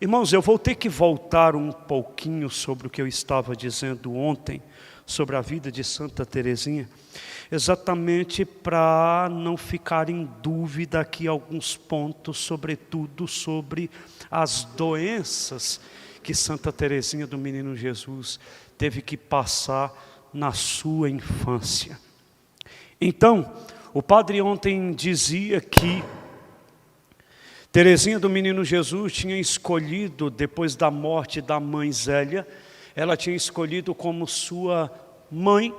Irmãos, eu vou ter que voltar um pouquinho sobre o que eu estava dizendo ontem, sobre a vida de Santa Teresinha, exatamente para não ficar em dúvida aqui alguns pontos, sobretudo sobre as doenças que Santa Teresinha do Menino Jesus teve que passar na sua infância. Então, o padre ontem dizia que Teresinha do Menino Jesus tinha escolhido, depois da morte da mãe Zélia, ela tinha escolhido como sua mãe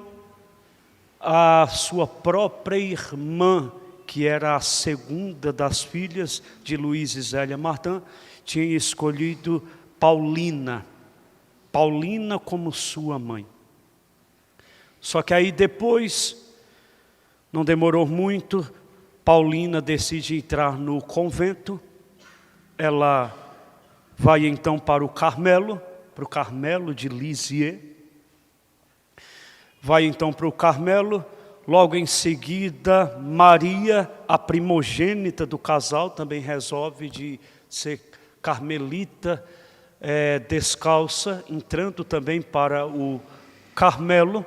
a sua própria irmã, que era a segunda das filhas de Luís e Zélia Martin, tinha escolhido Paulina como sua mãe. Só que aí depois, não demorou muito, Paulina decide entrar no convento, ela vai então para o Carmelo de Lisieux, vai então para o Carmelo, logo em seguida Maria, a primogênita do casal, também resolve de ser carmelita descalça, entrando também para o Carmelo.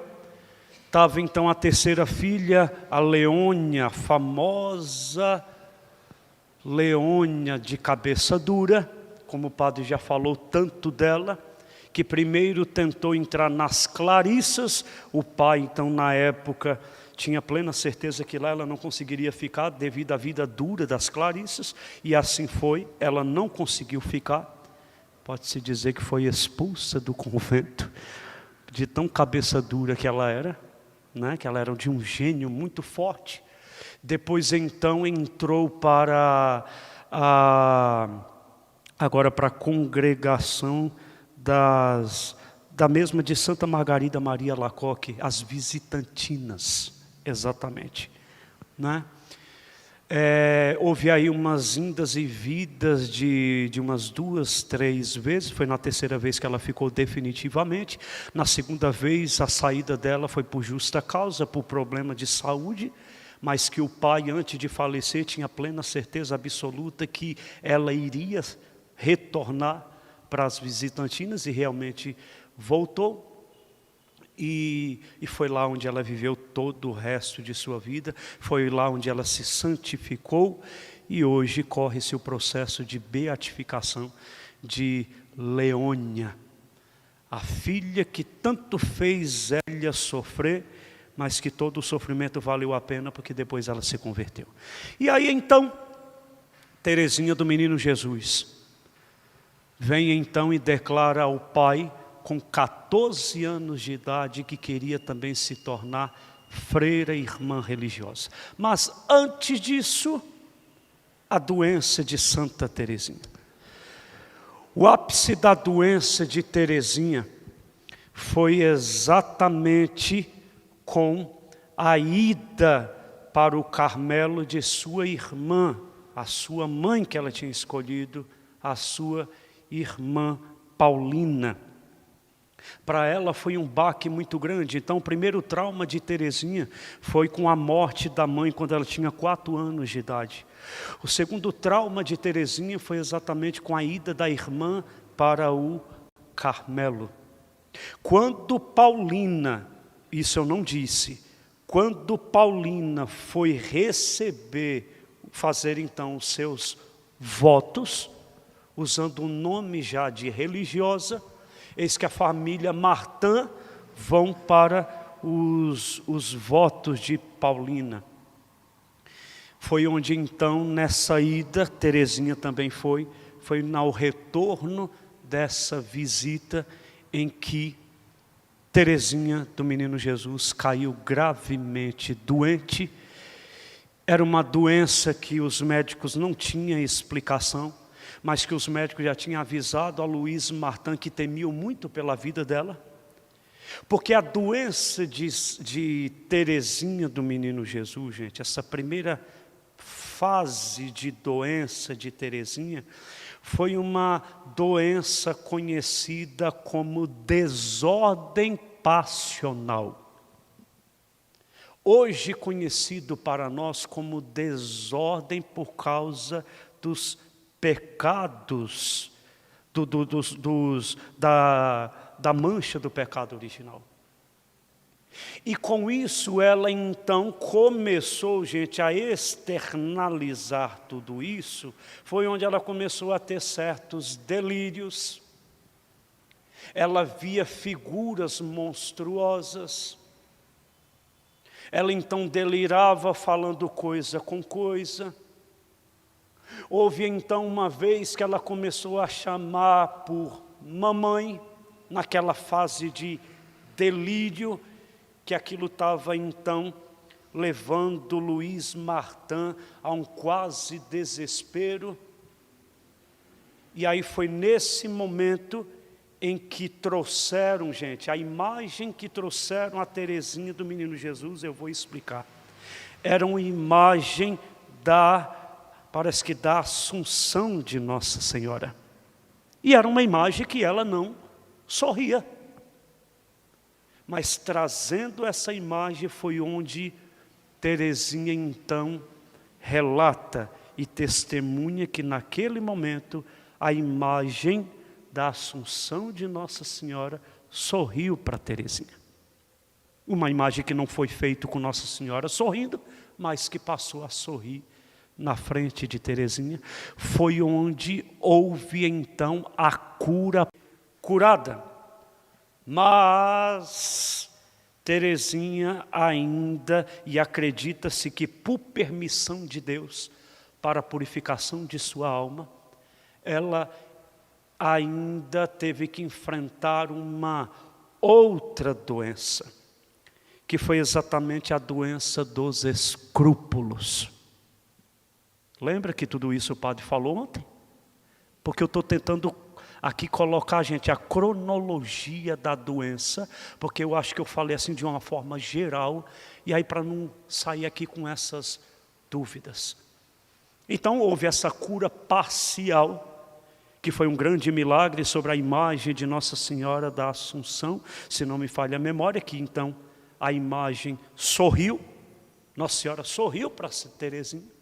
Estava então a terceira filha, a Leônia, a famosa Leônia de cabeça dura, como o padre já falou tanto dela, que primeiro tentou entrar nas Clarissas. O pai então na época tinha plena certeza que lá ela não conseguiria ficar devido à vida dura das Clarissas, e assim foi, ela não conseguiu ficar, pode-se dizer que foi expulsa do convento, de tão cabeça dura que ela era, que ela era de um gênio muito forte. Depois então entrou para agora para a congregação da mesma de Santa Margarida Maria Lacoque, as visitantinas, exatamente, houve aí umas indas e vidas de umas 2, 3 vezes. Foi na terceira vez que ela ficou definitivamente. Na segunda vez a saída dela foi por justa causa, por problema de saúde, mas que o pai, antes de falecer, tinha plena certeza absoluta que ela iria retornar para as visitantinas, e realmente voltou. E foi lá onde ela viveu todo o resto de sua vida, foi lá onde ela se santificou, e hoje corre-se o processo de beatificação de Leônia, a filha que tanto fez Zélia sofrer, mas que todo o sofrimento valeu a pena, porque depois ela se converteu. E aí então, Teresinha do Menino Jesus vem então e declara ao pai, com 14 anos de idade, que queria também se tornar freira e irmã religiosa. Mas antes disso, a doença de Santa Teresinha. O ápice da doença de Teresinha foi exatamente com a ida para o Carmelo de sua irmã, a sua mãe que ela tinha escolhido, a sua irmã Paulina. Para ela foi um baque muito grande. Então o primeiro trauma de Teresinha foi com a morte da mãe quando ela tinha 4 anos de idade. O segundo trauma de Teresinha foi exatamente com a ida da irmã para o Carmelo. Quando Paulina, isso eu não disse, quando Paulina foi fazer então os seus votos, usando o nome já de religiosa, eis que a família Martin vão para os votos de Paulina. Foi onde então, nessa ida, Teresinha também foi no retorno dessa visita, em que Teresinha do Menino Jesus caiu gravemente doente. Era uma doença que os médicos não tinham explicação, mas que os médicos já tinham avisado a Luís Martin, que temiam muito pela vida dela, porque a doença de Teresinha do Menino Jesus, gente, essa primeira fase de doença de Teresinha, foi uma doença conhecida como desordem passional. Hoje conhecido para nós como desordem por causa dos pecados da mancha do pecado original. E com isso ela então começou, gente, a externalizar tudo isso. Foi onde ela começou a ter certos delírios. Ela via figuras monstruosas. Ela então delirava falando coisa com coisa. Houve então uma vez que ela começou a chamar por mamãe, naquela fase de delírio, que aquilo estava então levando Luiz Martin a um quase desespero. E aí foi nesse momento em que trouxeram, gente, a imagem que trouxeram a Teresinha do Menino Jesus, eu vou explicar. Era uma imagem parece que da Assunção de Nossa Senhora. E era uma imagem que ela não sorria. Mas trazendo essa imagem foi onde Teresinha então relata e testemunha que naquele momento a imagem da Assunção de Nossa Senhora sorriu para Teresinha. Uma imagem que não foi feita com Nossa Senhora sorrindo, mas que passou a sorrir na frente de Teresinha. Foi onde houve então a curada. Mas Teresinha ainda, e acredita-se que por permissão de Deus, para a purificação de sua alma, ela ainda teve que enfrentar uma outra doença, que foi exatamente a doença dos escrúpulos. Lembra que tudo isso o padre falou ontem? Porque eu estou tentando aqui colocar, gente, a cronologia da doença, porque eu acho que eu falei assim de uma forma geral, e aí para não sair aqui com essas dúvidas. Então houve essa cura parcial, que foi um grande milagre sobre a imagem de Nossa Senhora da Assunção, se não me falha a memória, que então a imagem sorriu, Nossa Senhora sorriu para Teresinha,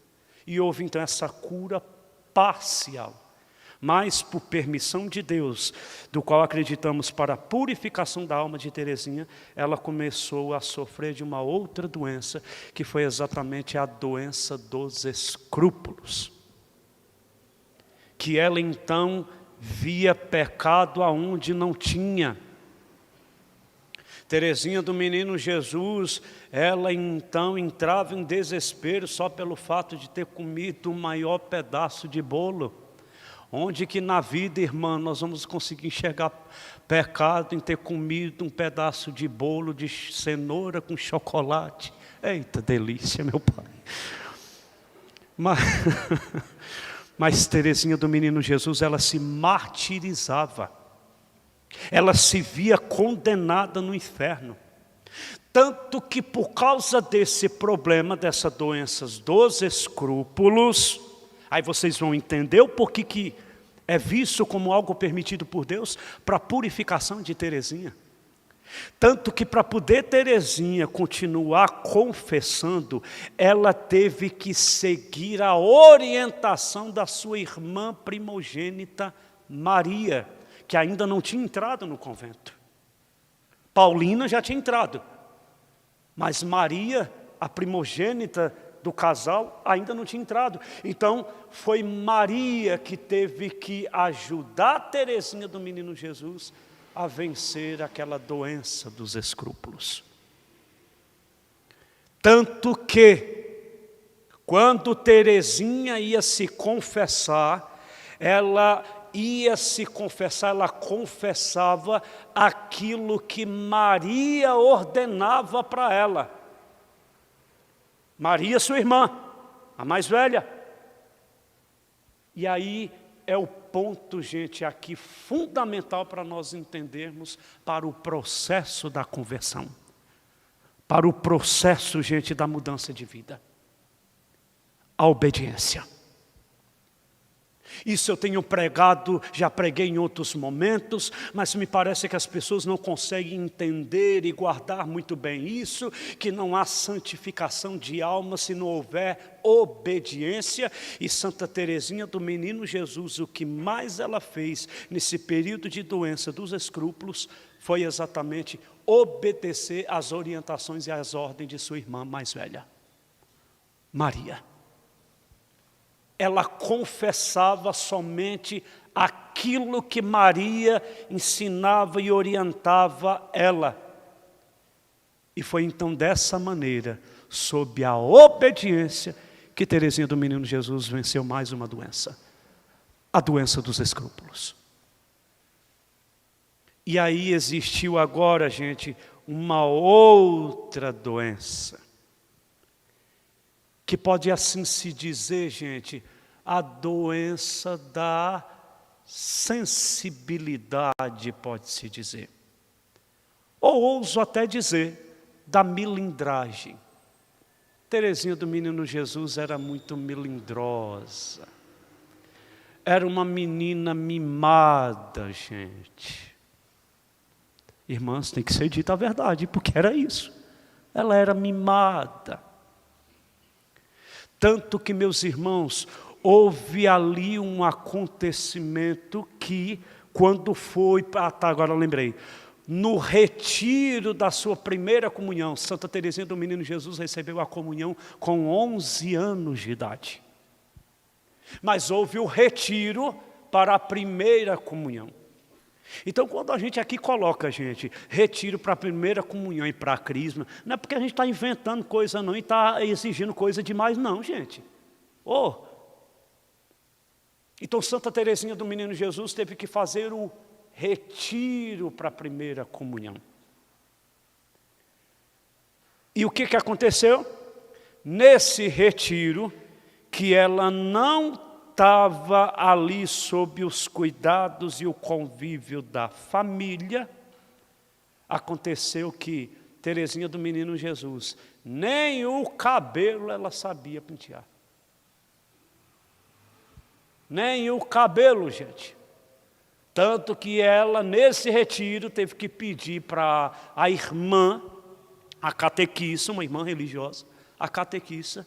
e houve então essa cura parcial. Mas por permissão de Deus, do qual acreditamos para a purificação da alma de Teresinha, ela começou a sofrer de uma outra doença, que foi exatamente a doença dos escrúpulos. Que ela então via pecado aonde não tinha. Teresinha do Menino Jesus, ela então entrava em desespero só pelo fato de ter comido o maior pedaço de bolo. Onde que na vida, irmã, nós vamos conseguir enxergar pecado em ter comido um pedaço de bolo de cenoura com chocolate? Eita, delícia, meu pai. Mas Teresinha do Menino Jesus, ela se martirizava. Ela se via condenada no inferno. Tanto que por causa desse problema, dessa doença dos escrúpulos, aí vocês vão entender o porquê que é visto como algo permitido por Deus para a purificação de Teresinha. Tanto que para poder Teresinha continuar confessando, ela teve que seguir a orientação da sua irmã primogênita Maria, que ainda não tinha entrado no convento. Paulina já tinha entrado, mas Maria, a primogênita do casal, ainda não tinha entrado. Então foi Maria que teve que ajudar Teresinha do Menino Jesus a vencer aquela doença dos escrúpulos. Tanto que quando Teresinha ia se confessar, ela confessava aquilo que Maria ordenava para ela. Maria, sua irmã, a mais velha. E aí é o ponto, gente, aqui fundamental para nós entendermos para o processo da conversão. Para o processo, gente, da mudança de vida. A obediência. Isso eu tenho pregado, já preguei em outros momentos, mas me parece que as pessoas não conseguem entender e guardar muito bem isso, que não há santificação de alma se não houver obediência. E Santa Teresinha do Menino Jesus, o que mais ela fez nesse período de doença dos escrúpulos, foi exatamente obedecer às orientações e às ordens de sua irmã mais velha, Maria. Ela confessava somente aquilo que Maria ensinava e orientava ela. E foi então dessa maneira, sob a obediência, que Teresinha do Menino Jesus venceu mais uma doença, a doença dos escrúpulos. E aí existiu agora, gente, uma outra doença, que pode assim se dizer, gente, a doença da sensibilidade, pode-se dizer. Ou ouso até dizer, da milindragem. Teresinha do Menino Jesus era muito melindrosa. Era uma menina mimada, gente. Irmãs, tem que ser dita a verdade, porque era isso. Ela era mimada. Tanto que, meus irmãos, houve ali um acontecimento que, quando foi, agora eu lembrei, no retiro da sua primeira comunhão, Santa Teresinha do Menino Jesus recebeu a comunhão com 11 anos de idade. Mas houve o retiro para a primeira comunhão. Então, quando a gente aqui coloca, gente, retiro para a primeira comunhão e para a crisma, não é porque a gente está inventando coisa não e está exigindo coisa demais não, gente. Então, Santa Teresinha do Menino Jesus teve que fazer o retiro para a primeira comunhão. E o que aconteceu? Nesse retiro, que ela não estava ali sob os cuidados e o convívio da família, aconteceu que Teresinha do Menino Jesus, nem o cabelo ela sabia pentear. Nem o cabelo, gente. Tanto que ela, nesse retiro, teve que pedir para a irmã, a catequista, uma irmã religiosa, a catequista,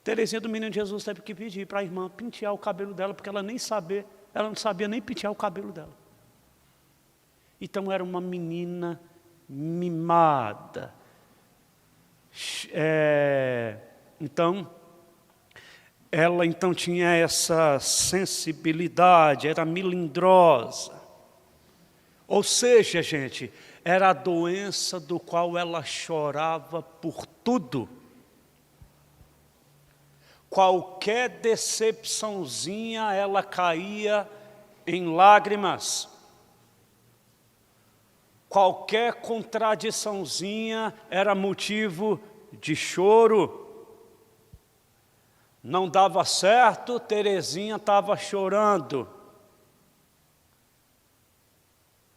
Teresinha do Menino Jesus teve que pedir para a irmã pentear o cabelo dela, porque ela não sabia nem pentear o cabelo dela. Então era uma menina mimada. Ela tinha essa sensibilidade, era melindrosa. Ou seja, gente, era a doença do qual ela chorava por tudo. Qualquer decepçãozinha, ela caía em lágrimas. Qualquer contradiçãozinha era motivo de choro. Não dava certo, Teresinha estava chorando.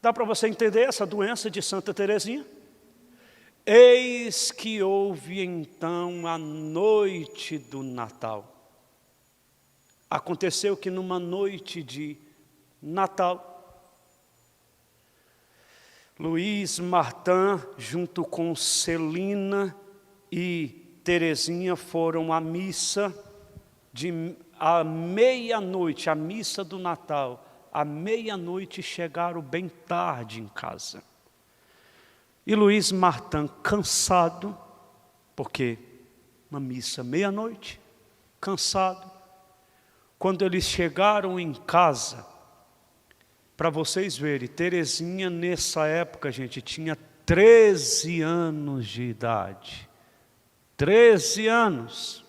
Dá para você entender essa doença de Santa Teresinha? Eis que houve então a noite do Natal. Aconteceu que numa noite de Natal, Luiz Martin, junto com Celina e Teresinha, foram à missa à meia-noite, a missa do Natal. À meia-noite chegaram bem tarde em casa. E Luiz Martin, cansado, porque uma missa meia-noite, cansado, quando eles chegaram em casa, para vocês verem, Teresinha nessa época, gente, tinha 13 anos de idade. 13 anos.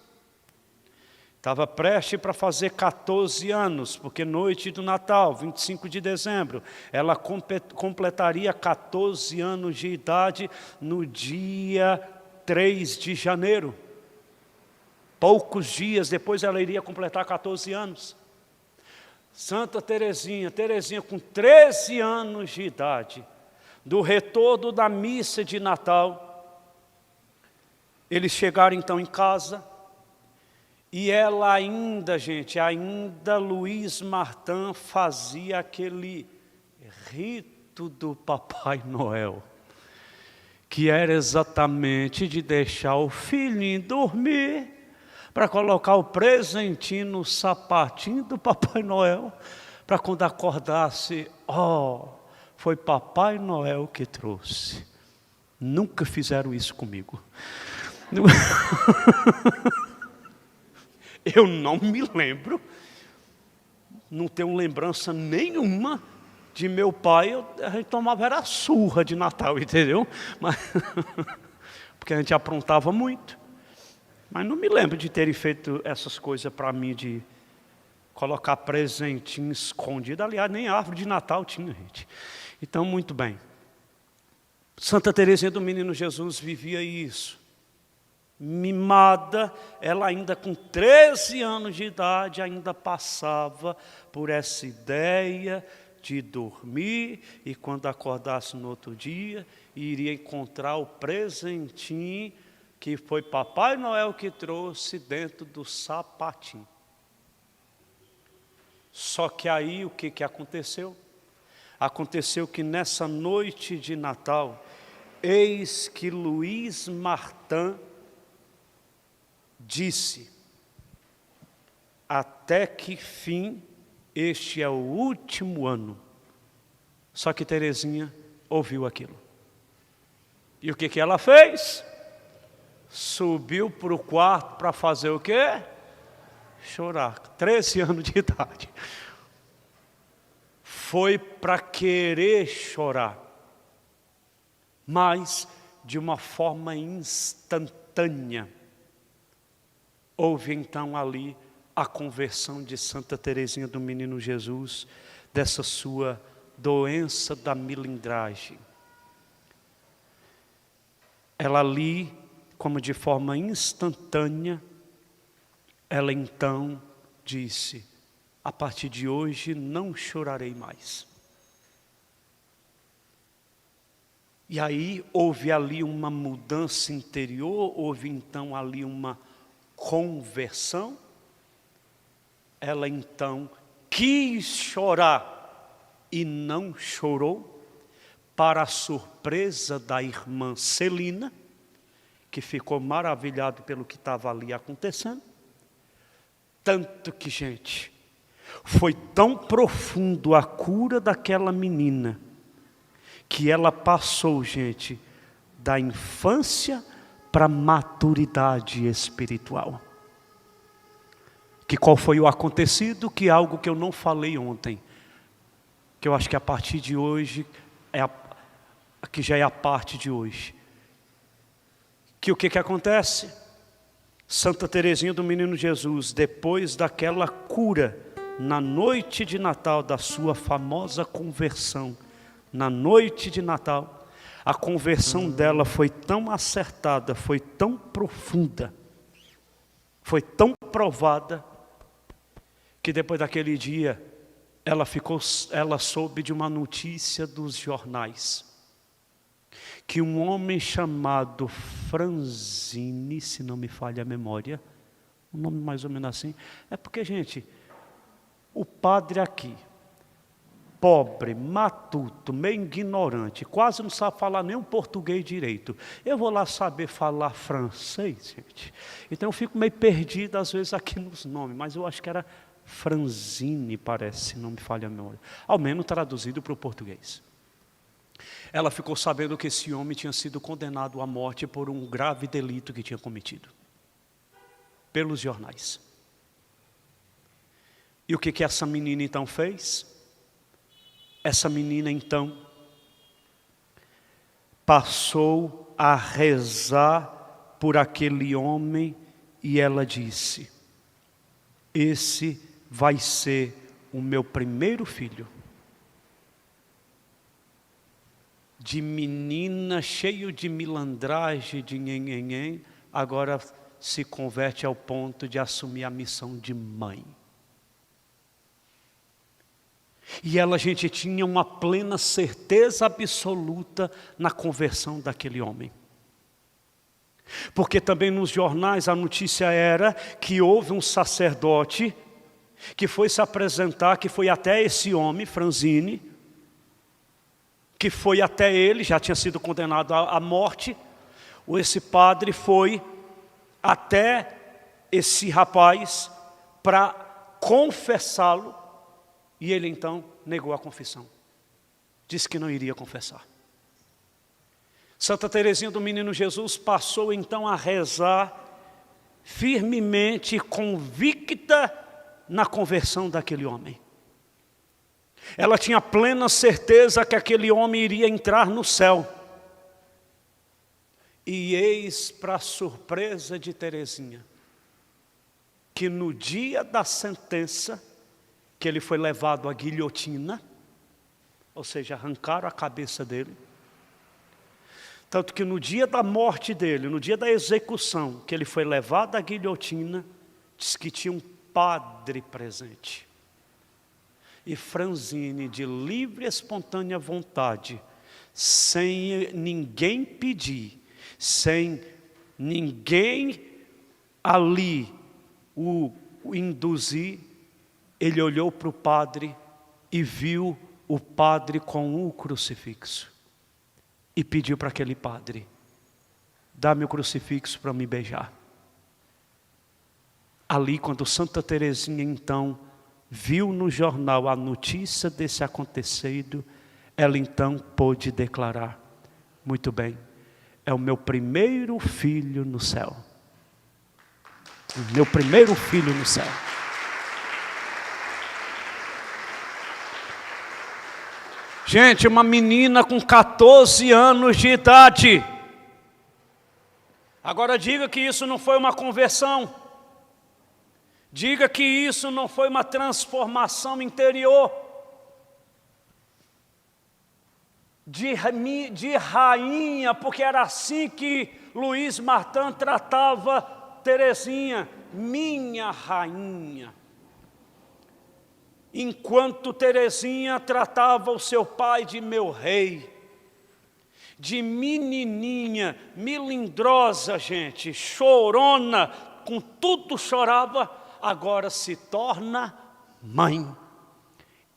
Estava prestes para fazer 14 anos, porque noite do Natal, 25 de dezembro, ela completaria 14 anos de idade no dia 3 de janeiro. Poucos dias depois ela iria completar 14 anos. Santa Teresinha com 13 anos de idade, do retorno da missa de Natal, eles chegaram então em casa, E ela ainda, gente, ainda Luiz Martin fazia aquele rito do Papai Noel, que era exatamente de deixar o filhinho dormir, para colocar o presentinho no sapatinho do Papai Noel, para quando acordasse, foi Papai Noel que trouxe. Nunca fizeram isso comigo. Eu não me lembro, não tenho lembrança nenhuma de meu pai. A gente tomava era surra de Natal, entendeu? Mas, porque a gente aprontava muito. Mas não me lembro de terem feito essas coisas para mim, de colocar presentinho escondido. Aliás, nem árvore de Natal tinha, gente. Então, muito bem. Santa Teresinha do Menino Jesus vivia isso. Mimada, ela ainda com 13 anos de idade, ainda passava por essa ideia de dormir e quando acordasse no outro dia, iria encontrar o presentinho que foi Papai Noel que trouxe dentro do sapatinho. Só que aí o que aconteceu? Aconteceu que nessa noite de Natal, eis que Luiz Martin disse: até que fim este é o último ano. Só que Teresinha ouviu aquilo. E o que ela fez? Subiu para o quarto para fazer o quê? Chorar. 13 anos de idade. Foi para querer chorar, mas de uma forma instantânea. Houve então ali a conversão de Santa Teresinha do Menino Jesus, dessa sua doença da milindragem. Ela ali, como de forma instantânea, ela então disse: a partir de hoje não chorarei mais. E aí houve ali uma mudança interior, houve então ali uma conversão. Ela então quis chorar e não chorou, para a surpresa da irmã Celina, que ficou maravilhada pelo que estava ali acontecendo. Tanto que, gente, foi tão profundo a cura daquela menina, que ela passou, gente, da infância para a maturidade espiritual. Que qual foi o acontecido? Que algo que eu não falei ontem, que eu acho que a partir de hoje, que já é a parte de hoje. Que o que acontece? Santa Teresinha do Menino Jesus, depois daquela cura, na noite de Natal, da sua famosa conversão, na noite de Natal, a conversão dela foi tão acertada, foi tão profunda, foi tão provada, que depois daquele dia, ela soube de uma notícia dos jornais, que um homem chamado Franzini, se não me falha a memória, um nome mais ou menos assim, é porque, gente, o padre aqui, pobre, matuto, meio ignorante, quase não sabe falar nem um português direito. Eu vou lá saber falar francês, gente. Então eu fico meio perdido às vezes aqui nos nomes, mas eu acho que era Franzini, parece, se não me falha a memória. Ao menos traduzido para o português. Ela ficou sabendo que esse homem tinha sido condenado à morte por um grave delito que tinha cometido. Pelos jornais. E o que essa menina então fez? Essa menina então passou a rezar por aquele homem e ela disse: esse vai ser o meu primeiro filho. De menina, cheio de milandragem, de nhenhenhen, agora se converte ao ponto de assumir a missão de mãe. E ela, gente, tinha uma plena certeza absoluta na conversão daquele homem. Porque também nos jornais a notícia era que houve um sacerdote que foi se apresentar, que foi até esse homem, Franzini, que foi até ele, já tinha sido condenado à morte. Esse padre foi até esse rapaz para confessá-lo, e ele então negou a confissão. Disse que não iria confessar. Santa Teresinha do Menino Jesus passou então a rezar firmemente, convicta na conversão daquele homem. Ela tinha plena certeza que aquele homem iria entrar no céu. E eis, para a surpresa de Teresinha, que no dia da sentença, que ele foi levado à guilhotina, ou seja, arrancaram a cabeça dele, tanto que no dia da morte dele, no dia da execução, que ele foi levado à guilhotina, diz que tinha um padre presente. E Franzini, de livre e espontânea vontade, sem ninguém pedir, sem ninguém ali o induzir, ele olhou para o padre e viu o padre com o crucifixo. E pediu para aquele padre: dá-me o crucifixo para me beijar. Ali, quando Santa Teresinha então viu no jornal a notícia desse acontecido, ela então pôde declarar: muito bem, é o meu primeiro filho no céu. O meu primeiro filho no céu. Gente, uma menina com 14 anos de idade. Agora diga que isso não foi uma conversão. Diga que isso não foi uma transformação interior. De rainha, porque era assim que Luiz Martin tratava Teresinha, minha rainha. Enquanto Teresinha tratava o seu pai de meu rei, de menininha, melindrosa, gente, chorona, com tudo chorava, agora se torna mãe.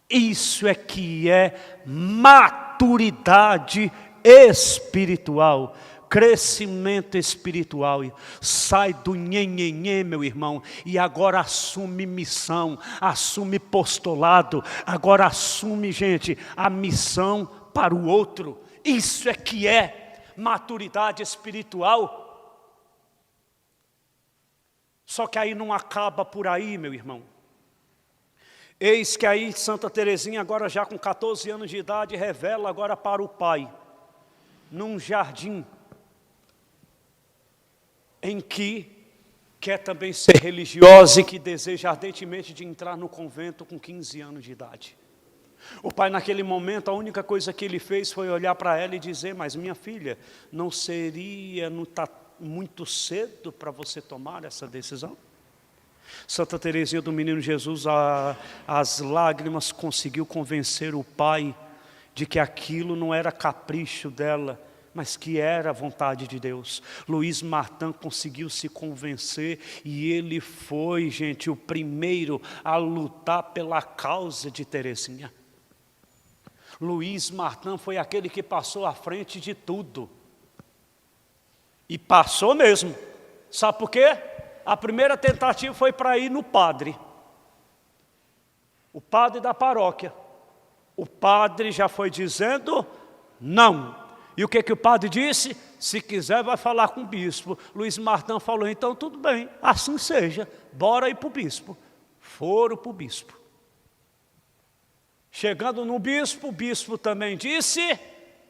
Isso é que é maturidade espiritual, crescimento espiritual. Sai do nhenhenhê, meu irmão, e agora assume missão, assume postulado, agora assume, gente, a missão para o outro. Isso é que é maturidade espiritual. Só que aí não acaba por aí, meu irmão. Eis que aí Santa Teresinha, agora já com 14 anos de idade, revela agora para o pai, num jardim, em que quer também ser religiosa e que deseja ardentemente de entrar no convento com 15 anos de idade. O pai, naquele momento, a única coisa que ele fez foi olhar para ela e dizer: mas minha filha, não está muito cedo para você tomar essa decisão? Santa Teresinha do Menino Jesus, as lágrimas, conseguiu convencer o pai de que aquilo não era capricho dela, mas que era a vontade de Deus. Luiz Martin conseguiu se convencer e ele foi, gente, o primeiro a lutar pela causa de Teresinha. Luiz Martin foi aquele que passou à frente de tudo. E passou mesmo. Sabe por quê? A primeira tentativa foi para ir no padre. O padre da paróquia. O padre já foi dizendo não. E o que o padre disse? Se quiser vai falar com o bispo. Luiz Martin falou: então tudo bem, assim seja, bora ir para o bispo. Foram para o bispo. Chegando no bispo, o bispo também disse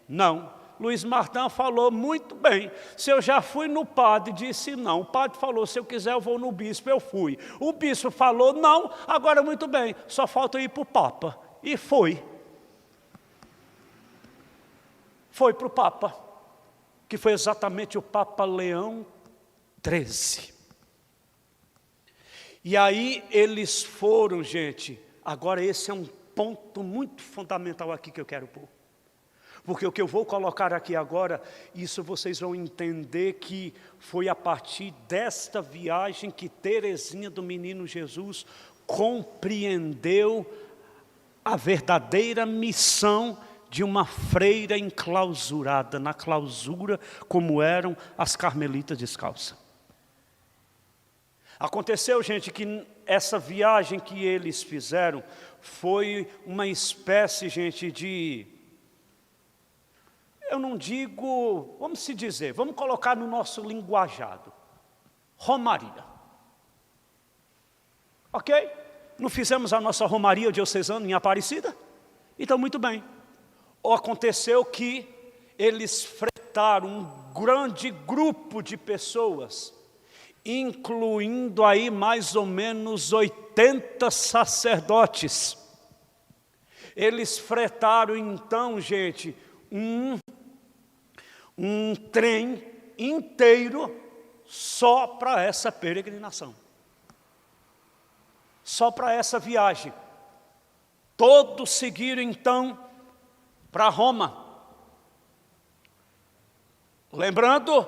não. Luiz Martin falou: muito bem, se eu já fui no padre, disse não. O padre falou: se eu quiser eu vou no bispo, eu fui. O bispo falou não, agora muito bem, só falta ir para o Papa. E foi. Foi para o Papa, que foi exatamente o Papa Leão XIII. E aí eles foram, gente, agora esse é um ponto muito fundamental aqui que eu quero pôr. Porque o que eu vou colocar aqui agora, isso vocês vão entender que foi a partir desta viagem que Teresinha do Menino Jesus compreendeu a verdadeira missão de uma freira enclausurada, na clausura como eram as carmelitas descalças. Aconteceu, gente, que essa viagem que eles fizeram foi uma espécie, gente, de... Eu não digo, vamos se dizer, vamos colocar no nosso linguajado, romaria. Ok? Não fizemos a nossa romaria diocesana em Aparecida? Então, muito bem. Aconteceu que eles fretaram um grande grupo de pessoas, incluindo aí mais ou menos 80 sacerdotes. Eles fretaram então, gente, um trem inteiro só para essa peregrinação. Só para essa viagem. Todos seguiram então para Roma. Lembrando,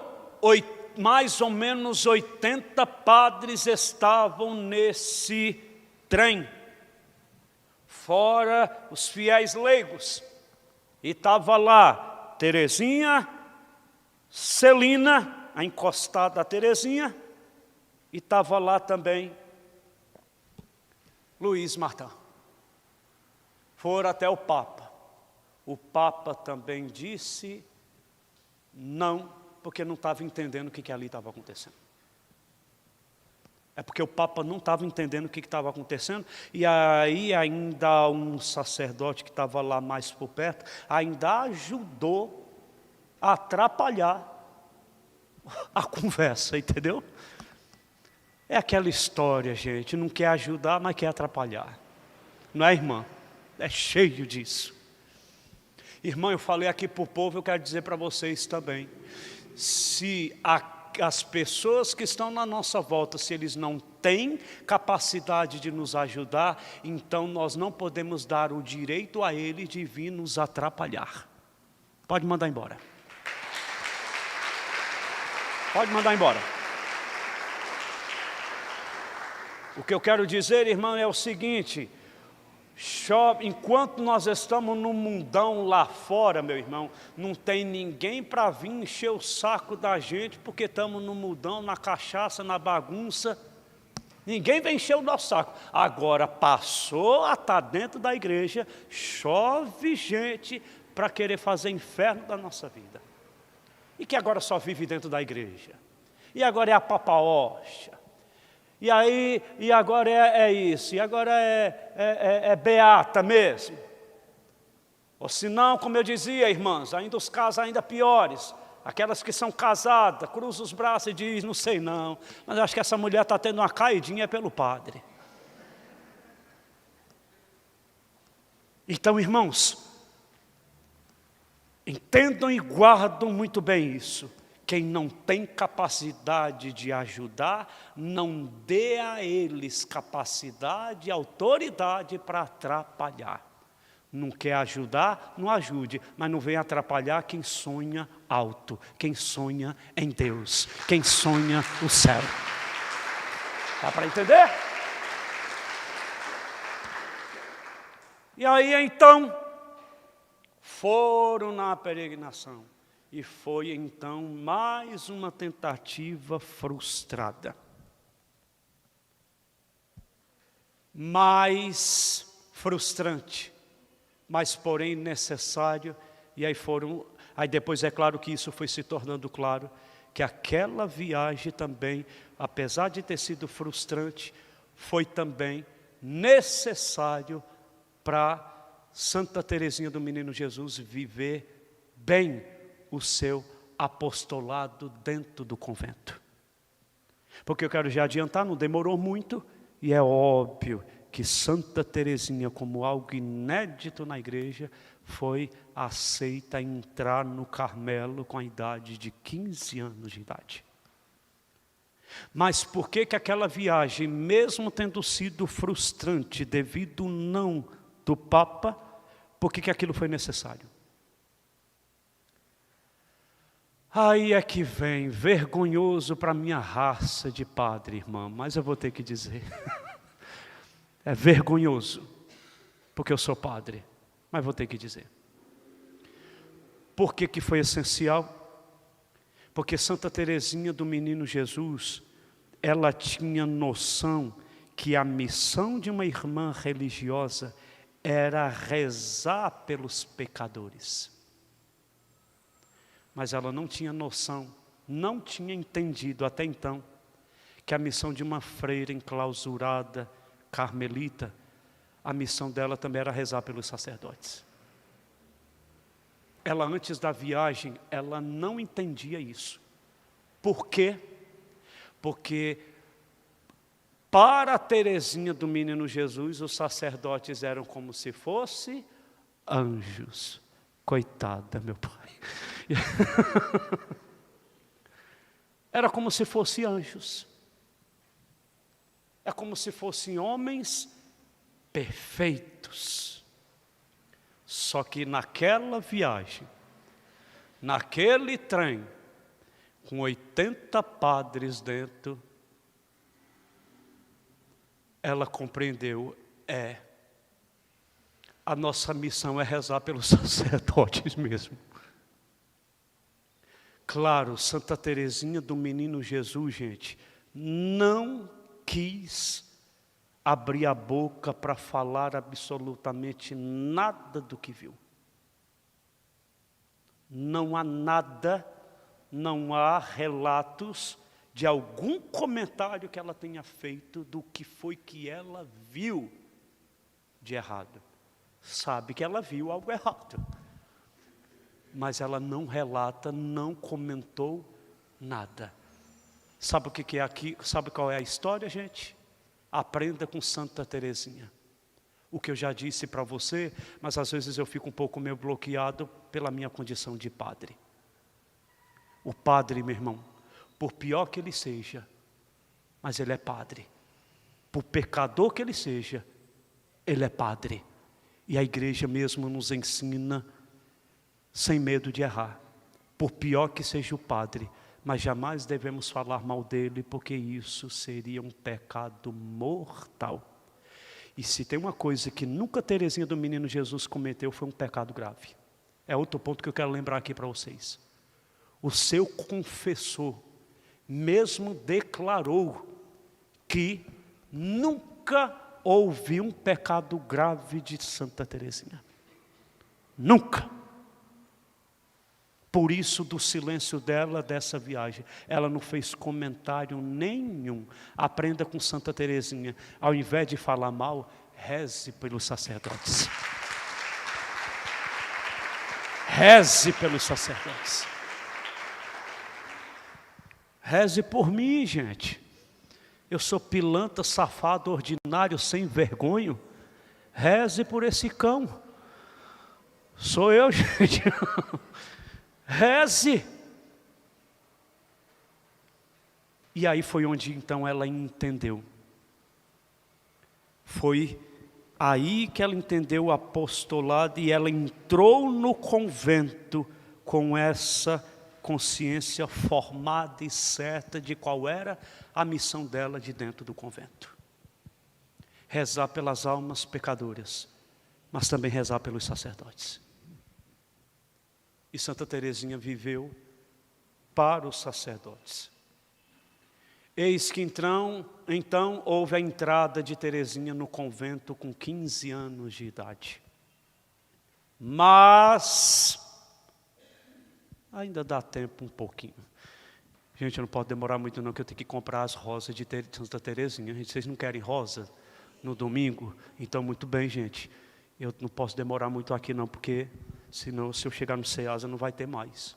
mais ou menos 80 padres estavam nesse trem, fora os fiéis leigos. E estava lá Teresinha, Celina, a encostada a Teresinha, e estava lá também Luís Martin. Foram até o Papa. O Papa também disse não, porque não estava entendendo o que ali estava acontecendo. É porque o Papa não estava entendendo o que estava acontecendo, e aí ainda um sacerdote que estava lá mais por perto, ainda ajudou a atrapalhar a conversa, entendeu? É aquela história, gente, não quer ajudar, mas quer atrapalhar. Não é, irmã? É cheio disso. Irmão, eu falei aqui para o povo, eu quero dizer para vocês também. Se as pessoas que estão na nossa volta, se eles não têm capacidade de nos ajudar, então nós não podemos dar o direito a eles de vir nos atrapalhar. Pode mandar embora. Pode mandar embora. O que eu quero dizer, irmão, é o seguinte: enquanto nós estamos no mundão lá fora, meu irmão, não tem ninguém para vir encher o saco da gente, porque estamos no mundão, na cachaça, na bagunça. Ninguém vem encher o nosso saco. Agora passou a estar dentro da igreja, chove gente para querer fazer inferno da nossa vida. E que agora só vive dentro da igreja. E agora é a papaóstia. E aí, e agora é isso, e agora é beata mesmo. Ou se não, como eu dizia, irmãs, ainda os casos ainda piores, aquelas que são casadas, cruzam os braços e diz, não sei não, mas acho que essa mulher está tendo uma caidinha pelo padre. Então, irmãos, entendam e guardam muito bem isso. Quem não tem capacidade de ajudar, não dê a eles capacidade e autoridade para atrapalhar. Não quer ajudar, não ajude, mas não venha atrapalhar quem sonha alto, quem sonha em Deus, quem sonha o céu. Dá para entender? E aí então, foram na peregrinação. E foi então mais uma tentativa frustrada. Mais frustrante, mas porém necessário. E aí depois é claro que isso foi se tornando claro, que aquela viagem também, apesar de ter sido frustrante, foi também necessário para Santa Teresinha do Menino Jesus viver bem o seu apostolado dentro do convento. Porque eu quero já adiantar, não demorou muito, e é óbvio que Santa Teresinha, como algo inédito na igreja, foi aceita a entrar no Carmelo com a idade de 15 anos de idade. Mas por que aquela viagem, mesmo tendo sido frustrante devido ao não do Papa, por que aquilo foi necessário? Aí é que vem, vergonhoso para a minha raça de padre, irmã, mas eu vou ter que dizer. É vergonhoso, porque eu sou padre, mas vou ter que dizer. Por que que foi essencial? Porque Santa Teresinha do Menino Jesus, ela tinha noção que a missão de uma irmã religiosa era rezar pelos pecadores. Mas ela não tinha noção, não tinha entendido até então, que a missão de uma freira enclausurada, carmelita, a missão dela também era rezar pelos sacerdotes. Ela, antes da viagem, ela não entendia isso. Por quê? Porque para Teresinha do Menino Jesus, os sacerdotes eram como se fossem anjos. Coitada, meu pai. Era como se fossem anjos. É como se fossem homens perfeitos. Só que naquela viagem, naquele trem, com 80 padres dentro, ela compreendeu, a nossa missão é rezar pelos sacerdotes mesmo. Claro, Santa Teresinha do Menino Jesus, gente, não quis abrir a boca para falar absolutamente nada do que viu. Não há nada, não há relatos de algum comentário que ela tenha feito do que foi que ela viu de errado. Sabe que ela viu algo errado, mas ela não relata, não comentou nada. Sabe o que é aqui? Sabe qual é a história, gente? Aprenda com Santa Teresinha. O que eu já disse para você, mas às vezes eu fico um pouco meio bloqueado pela minha condição de padre. O padre, meu irmão, por pior que ele seja, mas ele é padre. Por pecador que ele seja, ele é padre. E a igreja mesmo nos ensina, sem medo de errar, por pior que seja o padre, mas jamais devemos falar mal dele, porque isso seria um pecado mortal. E se tem uma coisa que nunca Teresinha do Menino Jesus cometeu, foi um pecado grave. É outro ponto que eu quero lembrar aqui para vocês. O seu confessor mesmo declarou que nunca houve um pecado grave de Santa Teresinha. Nunca. Por isso, do silêncio dela, dessa viagem, ela não fez comentário nenhum. Aprenda com Santa Teresinha. Ao invés de falar mal, reze pelos sacerdotes. Reze pelos sacerdotes. Reze por mim, gente. Eu sou pilantra, safado, ordinário, sem vergonha. Reze por esse cão. Sou eu, gente. Reze. E aí foi onde então ela entendeu. Foi aí que ela entendeu o apostolado e ela entrou no convento com essa consciência formada e certa de qual era a missão dela de dentro do convento. Rezar pelas almas pecadoras, mas também rezar pelos sacerdotes. E Santa Teresinha viveu para os sacerdotes. Eis que então houve a entrada de Teresinha no convento com 15 anos de idade. Mas ainda dá tempo um pouquinho. Gente, não pode demorar muito não, que eu tenho que comprar as rosas de Santa Teresinha. Vocês não querem rosa no domingo? Então, muito bem, gente. Eu não posso demorar muito aqui não, porque senão, se eu chegar no Ceasa, não vai ter mais.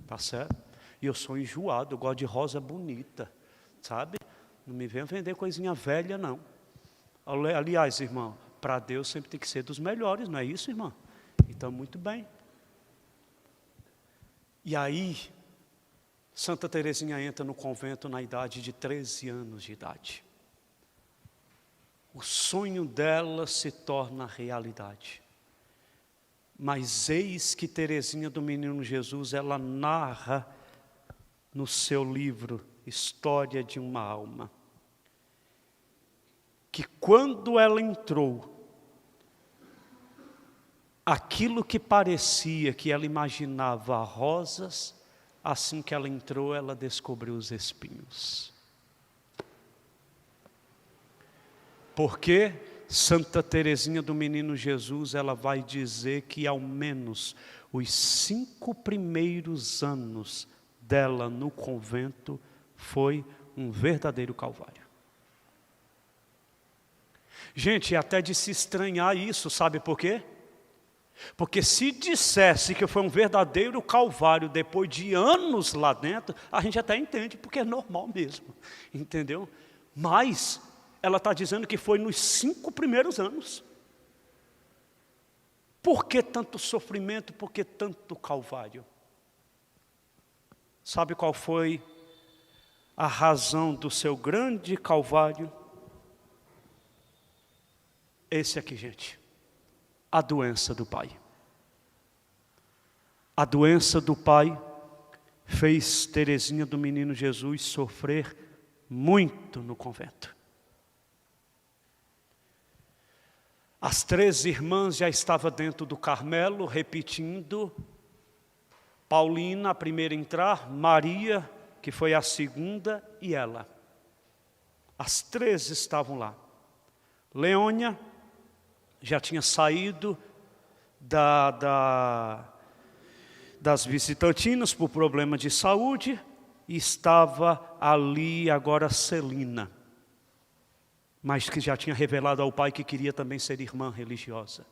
Tá certo? E eu sou enjoado, eu gosto de rosa bonita, sabe? Não me venha vender coisinha velha, não. Aliás, irmão, para Deus sempre tem que ser dos melhores, não é isso, irmão? Então, muito bem. E aí, Santa Teresinha entra no convento na idade de 13 anos de idade. O sonho dela se torna realidade. Mas eis que Teresinha do Menino Jesus, ela narra no seu livro História de uma Alma, que quando ela entrou, aquilo que parecia que ela imaginava rosas, assim que ela entrou, ela descobriu os espinhos. Porque Santa Teresinha do Menino Jesus, ela vai dizer que ao menos os 5 primeiros anos dela no convento foi um verdadeiro calvário. Gente, é até de se estranhar isso, sabe por quê? Porque se dissesse que foi um verdadeiro calvário depois de anos lá dentro, a gente até entende, porque é normal mesmo, entendeu? Mas ela está dizendo que foi nos 5 primeiros anos. Por que tanto sofrimento? Por que tanto calvário? Sabe qual foi a razão do seu grande calvário? Esse aqui, gente. A doença do pai. A doença do pai fez Teresinha do Menino Jesus sofrer muito no convento. As 3 irmãs já estavam dentro do Carmelo, repetindo. Paulina, a primeira a entrar, Maria, que foi a segunda, e ela. As 3 estavam lá. Leônia já tinha saído das visitantinas por problema de saúde, e estava ali agora Celina, mas que já tinha revelado ao pai que queria também ser irmã religiosa,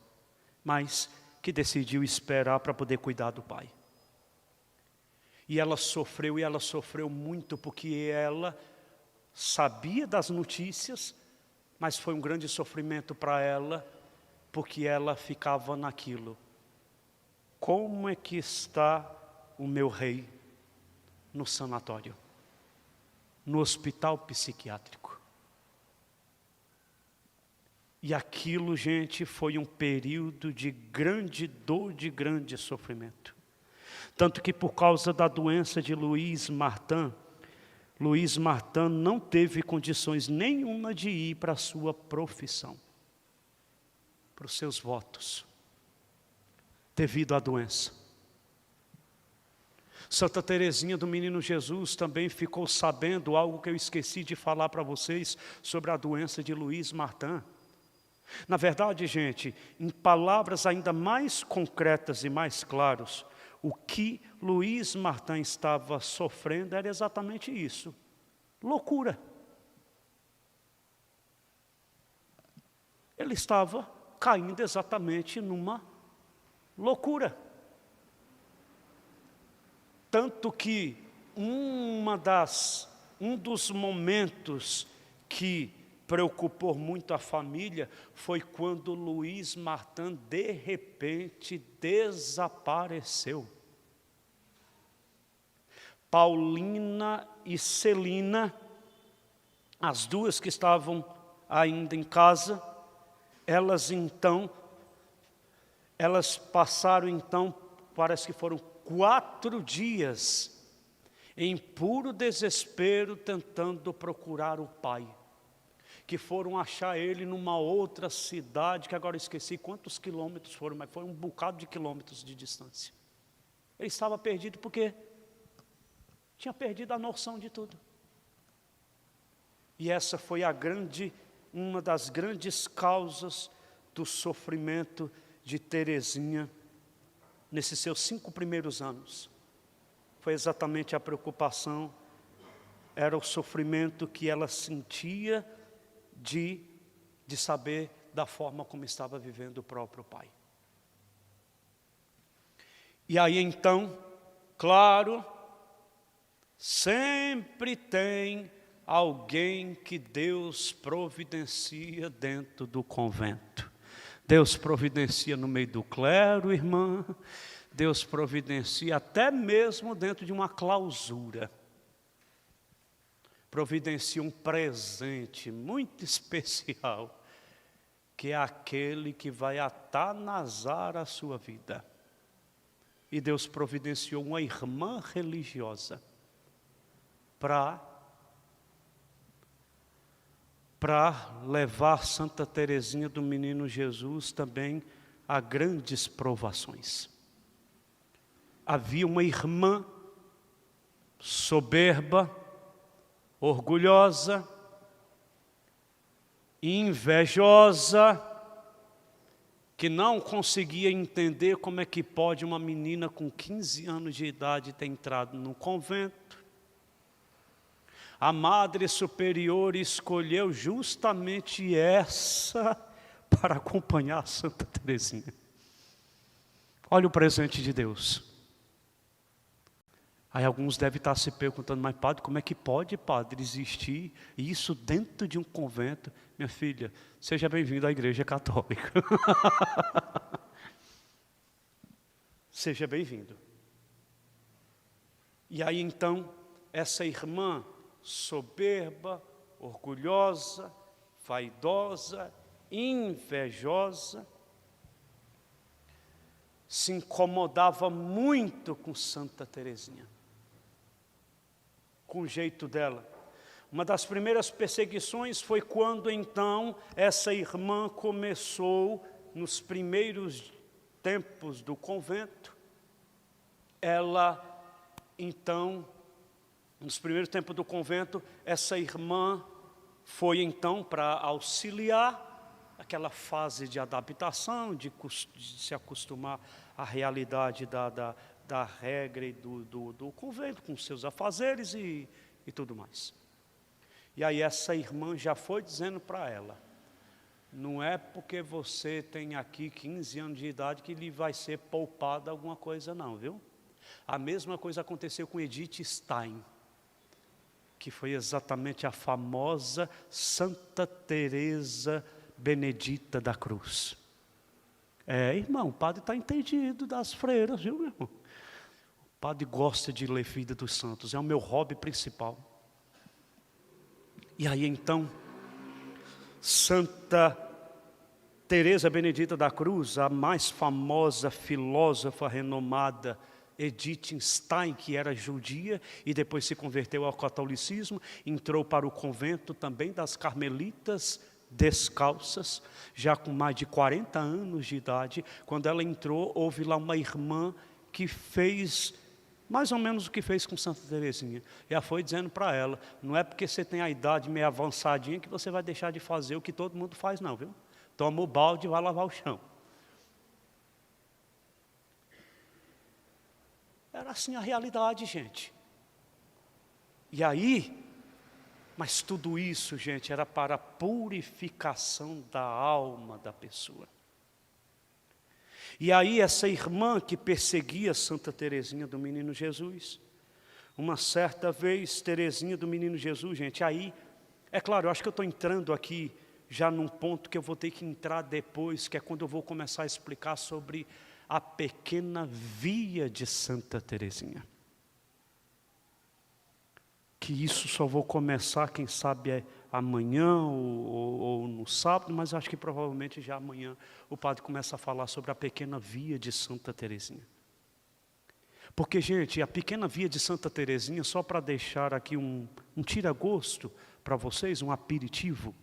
mas que decidiu esperar para poder cuidar do pai. E ela sofreu muito, porque ela sabia das notícias, mas foi um grande sofrimento para ela, porque ela ficava naquilo. Como é que está o meu rei no sanatório, no hospital psiquiátrico? E aquilo, gente, foi um período de grande dor, de grande sofrimento. Tanto que por causa da doença de Luiz Martin não teve condições nenhuma de ir para a sua profissão, para os seus votos, devido à doença. Santa Teresinha do Menino Jesus também ficou sabendo algo que eu esqueci de falar para vocês sobre a doença de Luiz Martin. Na verdade, gente, em palavras ainda mais concretas e mais claras, o que Luiz Martin estava sofrendo era exatamente isso: loucura. Ele estava caindo exatamente numa loucura. Tanto que um dos momentos que preocupou muito a família foi quando Luiz Martin de repente desapareceu. Paulina e Celina, as 2 que estavam ainda em casa, elas passaram então, parece que foram 4 dias em puro desespero, tentando procurar o pai, que foram achar ele numa outra cidade, que agora esqueci quantos quilômetros foram, mas foi um bocado de quilômetros de distância. Ele estava perdido porque tinha perdido a noção de tudo. E essa foi uma das grandes causas do sofrimento de Teresinha nesses seus 5 primeiros anos. Foi exatamente a preocupação, era o sofrimento que ela sentia de saber da forma como estava vivendo o próprio pai. E aí então, claro, sempre tem alguém que Deus providencia dentro do convento. Deus providencia no meio do clero, irmã. Deus providencia até mesmo dentro de uma clausura. Providencia um presente muito especial, que é aquele que vai atanasar a sua vida. E Deus providenciou uma irmã religiosa, para levar Santa Teresinha do Menino Jesus também a grandes provações. Havia uma irmã soberba, orgulhosa, invejosa, que não conseguia entender como é que pode uma menina com 15 anos de idade ter entrado no convento. A Madre Superior escolheu justamente essa para acompanhar a Santa Teresinha. Olha o presente de Deus. Aí alguns devem estar se perguntando, mas padre, como é que pode, padre, existir isso dentro de um convento? Minha filha, seja bem-vindo à Igreja Católica. Seja bem-vindo. E aí então, essa irmã soberba, orgulhosa, vaidosa, invejosa, se incomodava muito com Santa Teresinha, com o jeito dela. Uma das primeiras perseguições foi quando então essa irmã começou, nos primeiros tempos do convento, ela então, nos primeiros tempos do convento, essa irmã foi então para auxiliar aquela fase de adaptação, de se acostumar à realidade da regra e do convento, com seus afazeres e tudo mais. E aí essa irmã já foi dizendo para ela, não é porque você tem aqui 15 anos de idade que lhe vai ser poupada alguma coisa não, viu? A mesma coisa aconteceu com Edith Stein, que foi exatamente a famosa Santa Teresa Benedita da Cruz. Irmão, o padre está entendido das freiras, viu, meu irmão? O padre gosta de ler Vida dos Santos, é o meu hobby principal. E aí então, Santa Teresa Benedita da Cruz, a mais famosa filósofa renomada, Edith Stein, que era judia e depois se converteu ao catolicismo, entrou para o convento também das Carmelitas Descalças, já com mais de 40 anos de idade. Quando ela entrou, houve lá uma irmã que fez mais ou menos o que fez com Santa Teresinha. Já foi dizendo para ela, não é porque você tem a idade meio avançadinha que você vai deixar de fazer o que todo mundo faz não, viu? Toma o balde e vai lavar o chão. Era assim a realidade, gente. E aí, mas tudo isso, gente, era para a purificação da alma da pessoa. E aí essa irmã que perseguia Santa Teresinha do Menino Jesus, uma certa vez, Teresinha do Menino Jesus, gente, aí, é claro, eu acho que eu estou entrando aqui já num ponto que eu vou ter que entrar depois, que é quando eu vou começar a explicar sobre a pequena via de Santa Teresinha. Que isso só vou começar, quem sabe, amanhã ou no sábado, mas acho que provavelmente já amanhã o padre começa a falar sobre a pequena via de Santa Teresinha. Porque, gente, a pequena via de Santa Teresinha, só para deixar aqui um tira-gosto para vocês, um aperitivo,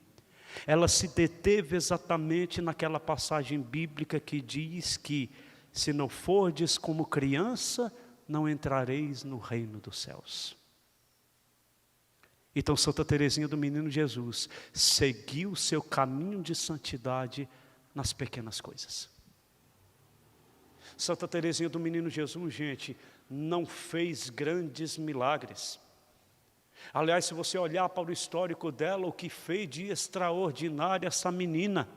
ela se deteve exatamente naquela passagem bíblica que diz que se não fordes como criança, não entrareis no reino dos céus. Então Santa Teresinha do Menino Jesus seguiu o seu caminho de santidade nas pequenas coisas. Santa Teresinha do Menino Jesus, gente, não fez grandes milagres. Aliás, se você olhar para o histórico dela, o que fez de extraordinário essa menina,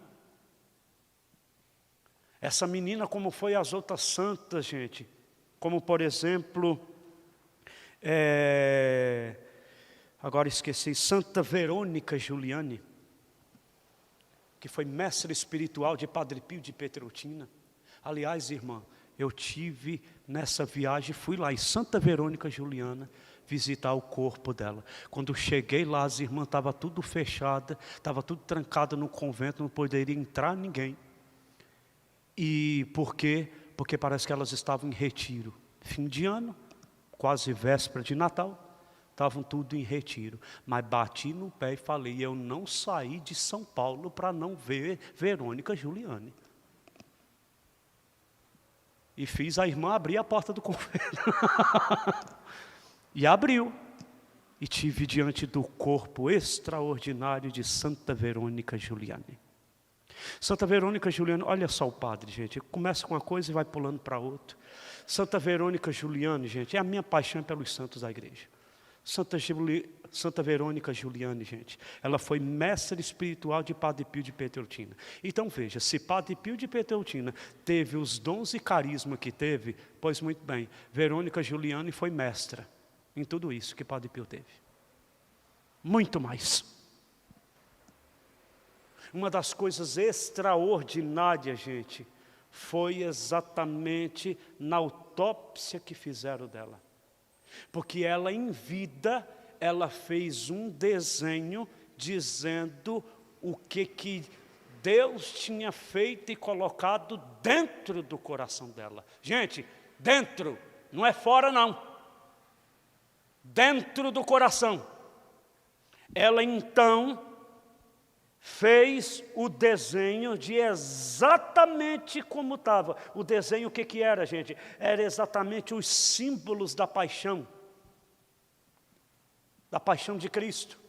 como foi as outras santas, gente, como por exemplo, agora esqueci, Santa Verônica Giuliani, que foi mestre espiritual de Padre Pio de Pietrelcina. Aliás, irmã, eu tive nessa viagem, fui lá em Santa Verônica Giuliana, visitar o corpo dela. Quando cheguei lá, as irmãs estavam tudo fechada, estava tudo trancado no convento, não poderia entrar ninguém. E por quê? Porque parece que elas estavam em retiro. Fim de ano, quase véspera de Natal. estavam tudo em retiro. Mas bati no pé e falei, eu não saí de São Paulo para não ver Verônica Juliane. E fiz a irmã abrir a porta do convento. E abriu. E tive diante do corpo extraordinário de Santa Verônica Juliane. Santa Verônica Juliane, olha só o padre, gente. Começa com uma coisa e vai pulando para outra. Santa Verônica Juliane, gente, é a minha paixão pelos santos da igreja. Santa Verônica Juliane, gente, ela foi mestra espiritual de Padre Pio de Pietrelcina. Então veja, se Padre Pio de Pietrelcina teve os dons e carisma que teve, pois muito bem, Verônica Juliane foi mestra em tudo isso que Padre Pio teve. Muito mais. Uma das coisas extraordinárias, gente, foi exatamente na autópsia que fizeram dela. Porque ela em vida, ela fez um desenho dizendo o que Deus tinha feito e colocado dentro do coração dela. Gente, dentro, não é fora não. Dentro do coração. Ela então fez o desenho de exatamente como estava. O desenho o que era, gente? Era exatamente os símbolos da paixão de Cristo.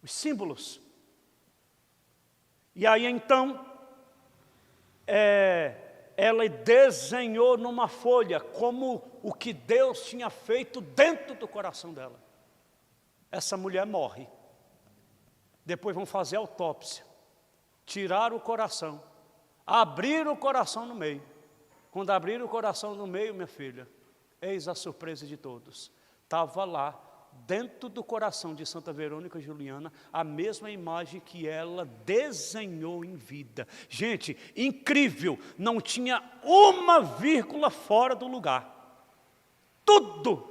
Os símbolos. E aí então, ela desenhou numa folha como o que Deus tinha feito dentro do coração dela. Essa mulher morre. Depois vão fazer autópsia, tirar o coração, abrir o coração no meio. Quando abrir o coração no meio, minha filha, eis a surpresa de todos. Estava lá, dentro do coração de Santa Verônica Juliana, a mesma imagem que ela desenhou em vida. Gente, incrível, não tinha uma vírgula fora do lugar. Tudo.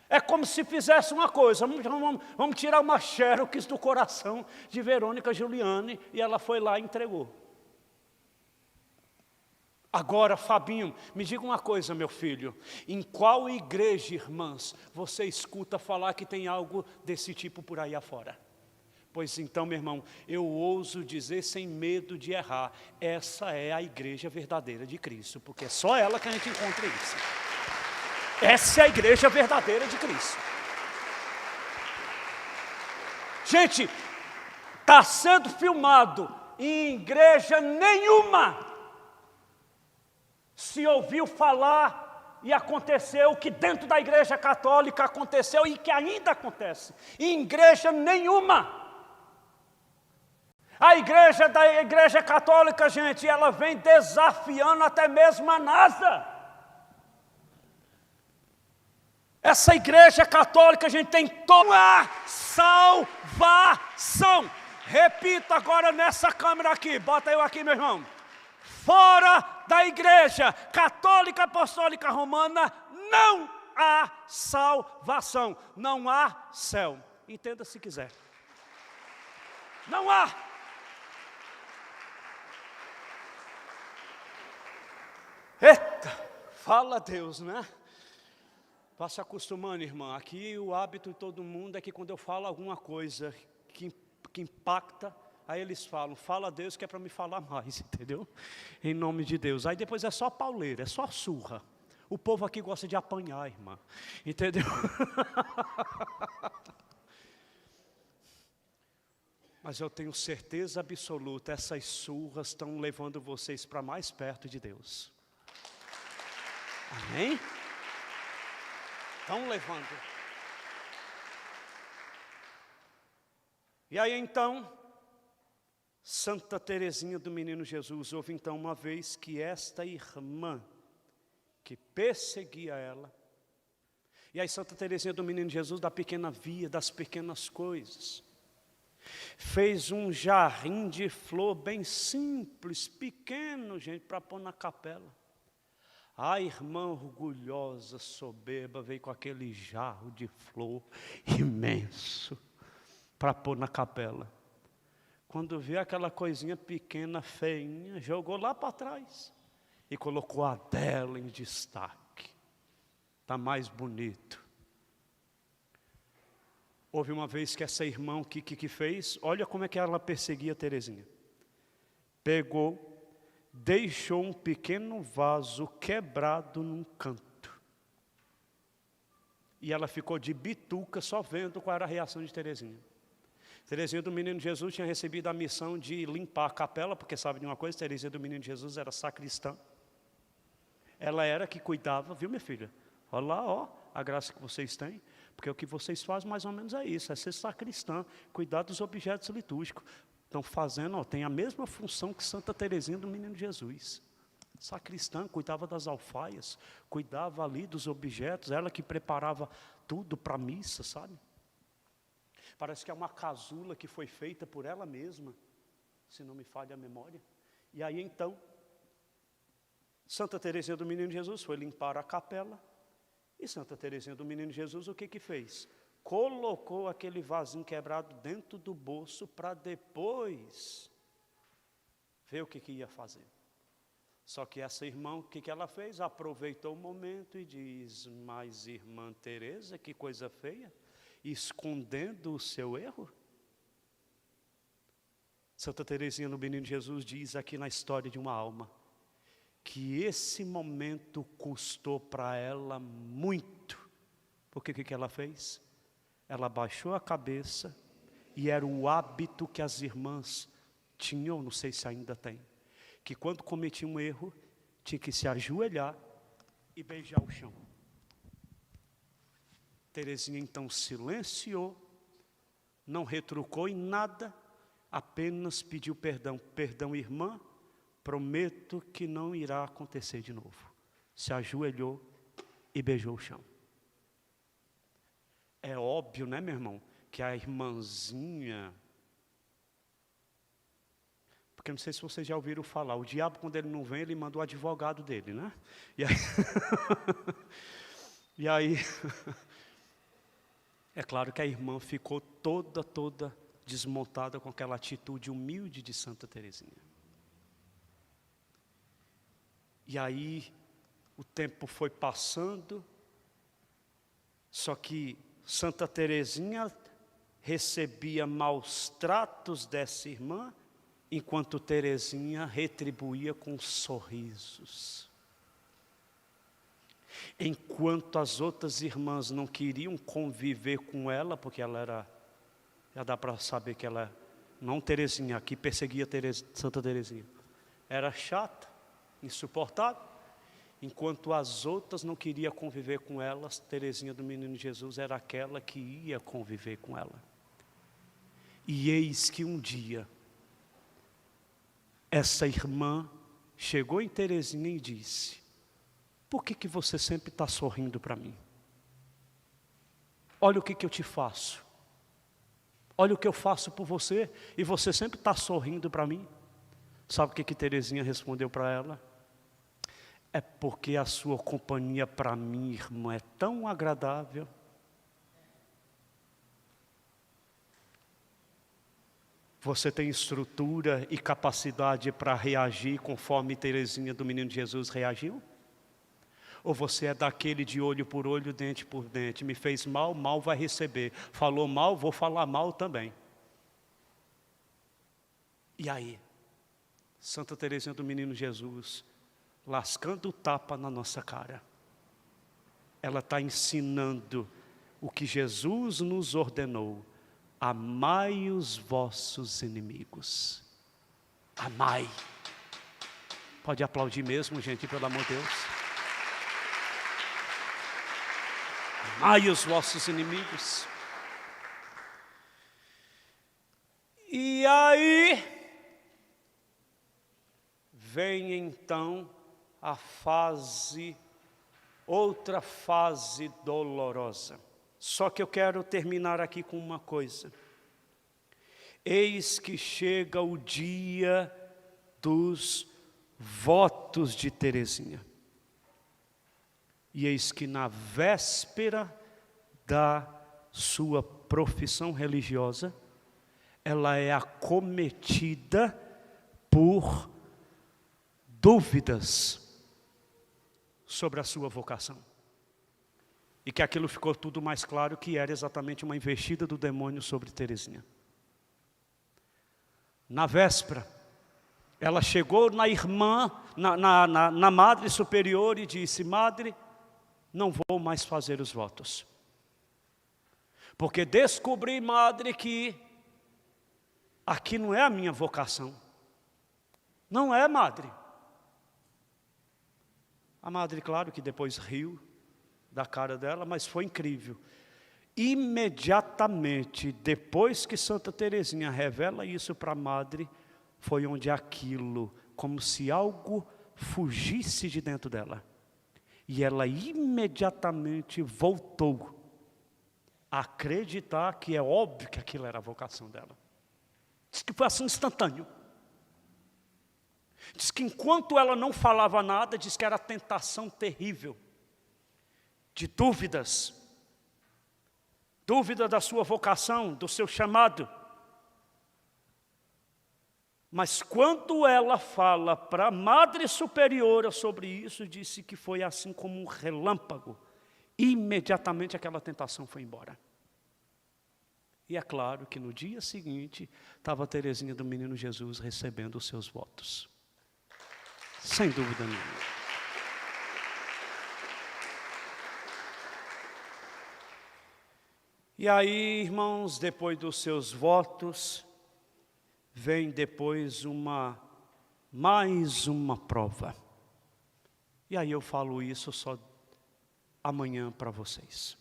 É como se fizesse uma coisa, vamos tirar uma xerox do coração de Verônica Juliane, e ela foi lá e entregou. Agora, Fabinho, me diga uma coisa, meu filho, em qual igreja, irmãs, você escuta falar que tem algo desse tipo por aí afora? Pois então, meu irmão, eu ouso dizer sem medo de errar, essa é a igreja verdadeira de Cristo, porque é só ela que a gente encontra isso. Essa é a igreja verdadeira de Cristo. Gente, está sendo filmado em igreja nenhuma se ouviu falar e aconteceu o que dentro da igreja católica aconteceu e que ainda acontece. Em igreja nenhuma. A igreja da igreja católica, gente, ela vem desafiando até mesmo a NASA. Essa igreja católica, a gente tem toda a salvação. Repita agora nessa câmera aqui, bota eu aqui, meu irmão. Fora da igreja católica apostólica romana, não há salvação, não há céu. Entenda se quiser. Não há. Eita, fala Deus, né? Vá se acostumando, irmã. Aqui o hábito de todo mundo é que quando eu falo alguma coisa que impacta, aí eles falam, fala a Deus que é para me falar mais, entendeu? Em nome de Deus. Aí depois é só pauleira, é só surra. O povo aqui gosta de apanhar, irmã. Entendeu? Mas eu tenho certeza absoluta, essas surras estão levando vocês para mais perto de Deus. Amém? Estão levando. E aí então, Santa Teresinha do Menino Jesus, houve então uma vez que esta irmã, que perseguia ela, e aí Santa Teresinha do Menino Jesus, da pequena via, das pequenas coisas, fez um jarrim de flor bem simples, pequeno, gente, para pôr na capela. A irmã orgulhosa, soberba, veio com aquele jarro de flor imenso para pôr na capela. Quando viu aquela coisinha pequena, feinha, jogou lá para trás e colocou a dela em destaque. Está mais bonito, Houve uma vez que essa irmã, o que fez? Olha como é que ela perseguia Teresinha. Pegou, deixou um pequeno vaso quebrado num canto. E ela ficou de bituca só vendo qual era a reação de Teresinha. Teresinha do Menino Jesus tinha recebido a missão de limpar a capela, porque sabe de uma coisa, Teresinha do Menino Jesus era sacristã. Ela era que cuidava, viu minha filha? Olha lá, ó, a graça que vocês têm. Porque o que vocês fazem mais ou menos é isso, é ser sacristã, cuidar dos objetos litúrgicos. Estão fazendo, ó, tem a mesma função que Santa Teresinha do Menino Jesus. Sacristã, cuidava das alfaias, cuidava ali dos objetos, ela que preparava tudo para a missa, sabe? Parece que é uma casula que foi feita por ela mesma, se não me falha a memória. E aí então, Santa Teresinha do Menino Jesus foi limpar a capela. E Santa Teresinha do Menino Jesus o que fez? Colocou aquele vasinho quebrado dentro do bolso para depois ver o que ia fazer. Só que essa irmã, o que ela fez? Aproveitou o momento e diz: mas irmã Teresa, que coisa feia, escondendo o seu erro. Santa Teresinha do Menino Jesus diz aqui na história de uma alma, que esse momento custou para ela muito. Porque o que ela fez? Ela baixou a cabeça, e era o hábito que as irmãs tinham, não sei se ainda tem, que quando cometiam um erro, tinha que se ajoelhar e beijar o chão. Teresinha então silenciou, não retrucou em nada, apenas pediu perdão. Perdão, irmã, prometo que não irá acontecer de novo. Se ajoelhou e beijou o chão. É óbvio, né, meu irmão, que a irmãzinha... Porque não sei se vocês já ouviram falar, o diabo, quando ele não vem, ele manda o advogado dele, né? E aí é claro que a irmã ficou toda desmontada com aquela atitude humilde de Santa Teresinha. E aí o tempo foi passando, só que Santa Teresinha recebia maus tratos dessa irmã, enquanto Teresinha retribuía com sorrisos. Enquanto as outras irmãs não queriam conviver com ela, porque ela era, já dá para saber que ela, não Teresinha, aqui perseguia Santa Teresinha, era chata, insuportável. Enquanto as outras não queriam conviver com elas, Teresinha do Menino Jesus era aquela que ia conviver com ela. E eis que um dia, essa irmã chegou em Teresinha e disse: por que você sempre está sorrindo para mim? Olha o que eu te faço. Olha o que eu faço por você e você sempre está sorrindo para mim. Sabe o que Teresinha respondeu para ela? É porque a sua companhia para mim, irmã, é tão agradável. Você tem estrutura e capacidade para reagir conforme Teresinha do Menino Jesus reagiu? Ou você é daquele de olho por olho, dente por dente? Me fez mal, mal vai receber. Falou mal, vou falar mal também. E aí? Santa Teresinha do Menino Jesus, lascando o tapa na nossa cara. Ela está ensinando o que Jesus nos ordenou: amai os vossos inimigos. Amai. Pode aplaudir mesmo, gente, pelo amor de Deus. Amai os vossos inimigos. E aí vem então a fase, outra fase dolorosa. Só que eu quero terminar aqui com uma coisa. Eis que chega o dia dos votos de Teresinha. E eis que na véspera da sua profissão religiosa, ela é acometida por dúvidas sobre a sua vocação. E que aquilo ficou tudo mais claro, que era exatamente uma investida do demônio sobre Teresinha. Na véspera, ela chegou na irmã, na madre superior e disse: madre, não vou mais fazer os votos. Porque descobri, madre, que aqui não é a minha vocação. Não é, madre. A madre, claro que depois riu da cara dela, mas foi incrível. Imediatamente, depois que Santa Teresinha revela isso para a madre, foi onde aquilo, como se algo fugisse de dentro dela. E ela imediatamente voltou a acreditar que é óbvio que aquilo era a vocação dela. Diz que foi assim instantâneo. Diz que enquanto ela não falava nada, diz que era tentação terrível. De dúvidas. Dúvida da sua vocação, do seu chamado. Mas quando ela fala para a Madre Superiora sobre isso, disse que foi assim como um relâmpago. Imediatamente aquela tentação foi embora. E é claro que no dia seguinte, estava a Teresinha do Menino Jesus recebendo os seus votos. Sem dúvida nenhuma. E aí, irmãos, depois dos seus votos, vem depois mais uma prova. E aí eu falo isso só amanhã para vocês.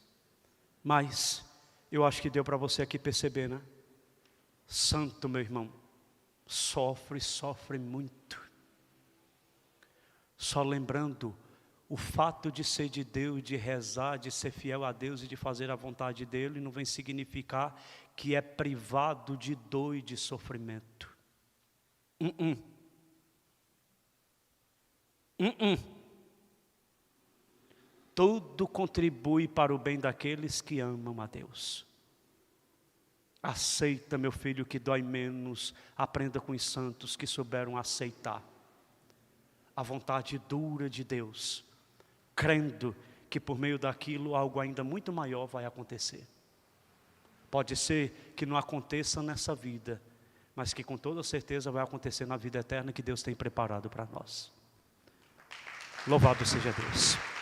Mas eu acho que deu para você aqui perceber, né? Santo, meu irmão, sofre muito. Só lembrando o fato de ser de Deus, de rezar, de ser fiel a Deus e de fazer a vontade dEle, não vem significar que é privado de dor e de sofrimento. Tudo contribui para o bem daqueles que amam a Deus. Aceita, meu filho, que dói menos. Aprenda com os santos que souberam aceitar a vontade dura de Deus, crendo que por meio daquilo algo ainda muito maior vai acontecer. Pode ser que não aconteça nessa vida, mas que com toda certeza vai acontecer na vida eterna que Deus tem preparado para nós. Louvado seja Deus.